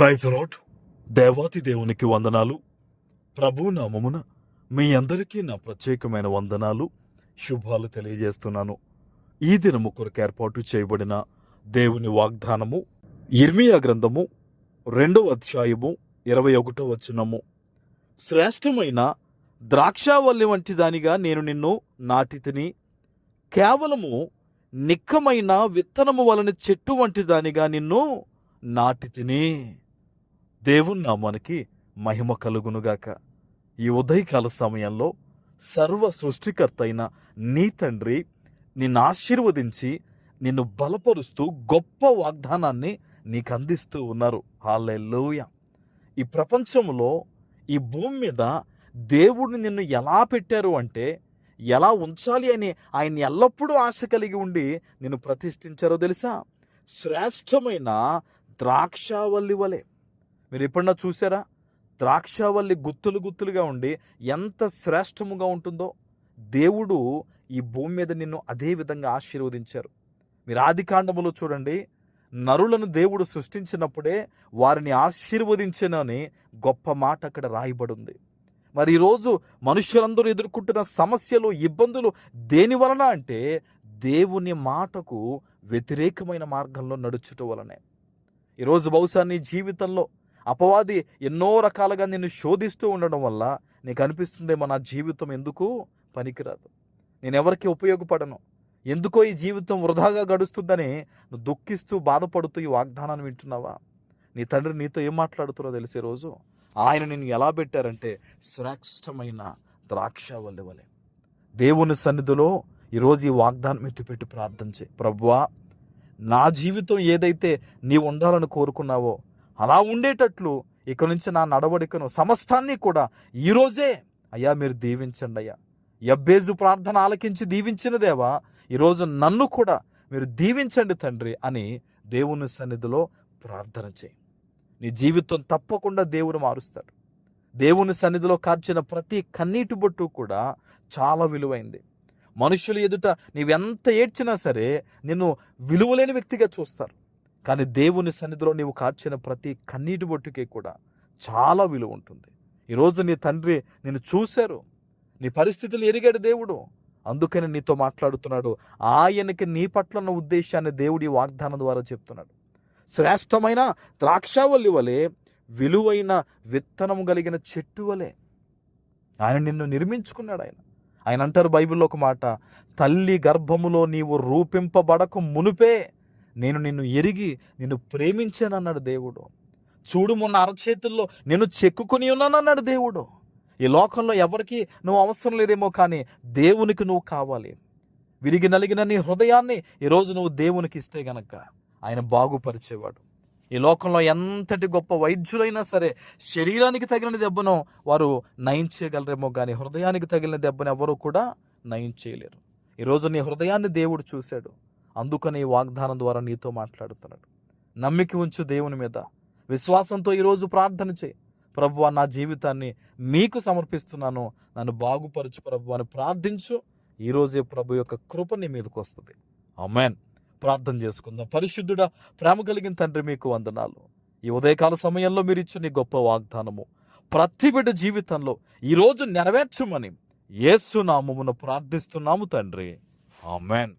Praise lord. దేవాతి దేవునికి వందనాలు. ప్రభు నామమున మీ అందరికీ నా ప్రత్యేకమైన వందనాలు, శుభాలు తెలియజేస్తున్నాను. ఈ దినము కొరకు ఏర్పాటు చేయబడిన దేవుని వాగ్దానము యిర్మీయా గ్రంథము 2వ అధ్యాయము 21వ వచనము. శ్రేష్టమైన ద్రాక్షావల్లి వంటి దానిగా నేను నిన్ను నాటితిని, కేవలము నిక్కమైన విత్తనము వలన చెట్టు వంటి దానిగా నిన్ను నాటితిని. దేవుని నామానికి మహిమ కలుగునుగాక. ఈ ఉదయకాల సమయంలో సర్వ సృష్టికర్త అయిన నీ తండ్రి నిన్ను ఆశీర్వదించి నిన్ను బలపరుస్తూ గొప్ప వాగ్దానాన్ని నీకు అందిస్తూ ఉన్నారు. హల్లెలూయా. ఈ ప్రపంచంలో ఈ భూమి మీద దేవుడిని నిన్ను ఎలా పెట్టారు అంటే, ఎలా ఉంచాలి అని ఆయన ఎల్లప్పుడూ ఆశ కలిగి ఉండి నిన్ను ప్రతిష్ఠించారో తెలుసా? శ్రేష్టమైన ద్రాక్షావల్లి వలె. మీరు ఎప్పుడన్నా చూసారా? ద్రాక్షావల్లి గుత్తులు గుత్తులుగా ఉండి ఎంత శ్రేష్టముగా ఉంటుందో. దేవుడు ఈ భూమి మీద నిన్ను అదే విధంగా ఆశీర్వదించారు. మీరు ఆదికాండములో చూడండి, నరులను దేవుడు సృష్టించినప్పుడే వారిని ఆశీర్వదించనని గొప్ప మాట అక్కడ రాయబడి ఉంది. మరి ఈరోజు మనుషులందరూ ఎదుర్కొంటున్న సమస్యలు, ఇబ్బందులు దేని వలన అంటే దేవుని మాటకు వ్యతిరేకమైన మార్గంలో నడుచుట వలనే. ఈరోజు బహుశా నీ జీవితంలో అపవాది ఎన్నో రకాలుగా నిన్ను శోధిస్తూ ఉండడం వల్ల నీకు అనిపిస్తుందేమో, నా జీవితం ఎందుకు పనికిరాదు, నేను ఎవరికి ఉపయోగపడను, ఎందుకో ఈ జీవితం వృధాగా గడుస్తుందని నువ్వు దుఃఖిస్తూ బాధపడుతూ ఈ వాగ్దానాన్ని వింటున్నావా? నీ తండ్రి నీతో ఏం మాట్లాడుతున్నో తెలిసే రోజు ఆయన నిన్ను ఎలా పెట్టారంటే శ్రేష్టమైన ద్రాక్షావల్లి వలె. దేవుని సన్నిధిలో ఈరోజు ఈ వాగ్దానం ఎత్తిపెట్టి ప్రార్థన చేయి. ప్రభువా, నా జీవితం ఏదైతే నీవు ఉండాలని కోరుకున్నావో అలా ఉండేటట్లు ఇక నుంచి నా నడవడికను సమస్తాన్ని కూడా ఈరోజే అయ్యా మీరు దీవించండి అయ్యా. యబ్బేజు ప్రార్థన ఆలకించి దీవించిన దేవా, ఈరోజు నన్ను కూడా మీరు దీవించండి తండ్రి అని దేవుని సన్నిధిలో ప్రార్థన చేయి. నీ జీవితం తప్పకుండా దేవుడు మారుస్తాడు. దేవుని సన్నిధిలో కార్చిన ప్రతి కన్నీటి బొట్టు కూడా చాలా విలువైంది. మనుషులు ఎదుట నీవెంత ఏడ్చినా సరే నిన్ను విలువలేని వ్యక్తిగా చూస్తారు. కానీ దేవుని సన్నిధిలో నీవు కార్చిన ప్రతి కన్నీటి బొట్టుకే కూడా చాలా విలువ ఉంటుంది. ఈరోజు నీ తండ్రి నిన్ను చూశారు, నీ పరిస్థితులు ఎరిగాడు దేవుడు, అందుకని నీతో మాట్లాడుతున్నాడు. ఆయనకి నీ పట్ల ఉన్న ఉద్దేశాన్ని దేవుడి వాగ్దానం ద్వారా చెప్తున్నాడు. శ్రేష్టమైన ద్రాక్షావల్లి వలె, విలువైన విత్తనము కలిగిన చెట్టు వలె ఆయన నిన్ను నిర్మించుకున్నాడు. ఆయన అంటారు బైబిల్లో ఒక మాట, తల్లి గర్భములో నీవు రూపింపబడక మునుపే నేను నిన్ను ఎరిగి నిన్ను ప్రేమించానన్నాడు దేవుడు. చూడు, మొన్న అరచేతుల్లో నేను చెక్కుకొని ఉన్నానన్నాడు దేవుడు. ఈ లోకంలో ఎవరికి నువ్వు అవసరం లేదేమో, కానీ దేవునికి నువ్వు కావాలి. విరిగి నలిగిన నీ హృదయాన్ని ఈరోజు నువ్వు దేవునికి ఇస్తే గనక ఆయన బాగుపరిచేవాడు. ఈ లోకంలో ఎంతటి గొప్ప వైద్యులైనా సరే శరీరానికి తగిలిన దెబ్బను వారు నయం చేయగలరేమో, కానీ హృదయానికి తగిలిన దెబ్బను ఎవరు కూడా నయం చేయలేరు. ఈరోజు నీ హృదయాన్ని దేవుడు చూశాడు, అందుకని ఈ వాగ్దానం ద్వారా నీతో మాట్లాడుతున్నాడు. నమ్మిక ఉంచు దేవుని మీద, విశ్వాసంతో ఈరోజు ప్రార్థన చేయి. ప్రభువా, నా జీవితాన్ని మీకు సమర్పిస్తున్నాను, నన్ను బాగుపరచు ప్రభు అని ప్రార్థించు. ఈరోజే ప్రభు యొక్క కృప నీ మీదకి వస్తుంది. ఆమేన్. ప్రార్థన చేసుకుందాం. పరిశుద్ధుడా, ప్రేమ కలిగిన తండ్రి, మీకు వందనాలు. ఈ ఉదయకాల సమయంలో మీరు ఇచ్చిన ఈ గొప్ప వాగ్దానము ప్రతి బిడ్డ జీవితంలో ఈరోజు నెరవేర్చమని యేసు నామమున ప్రార్థిస్తున్నాము తండ్రి. ఆమేన్.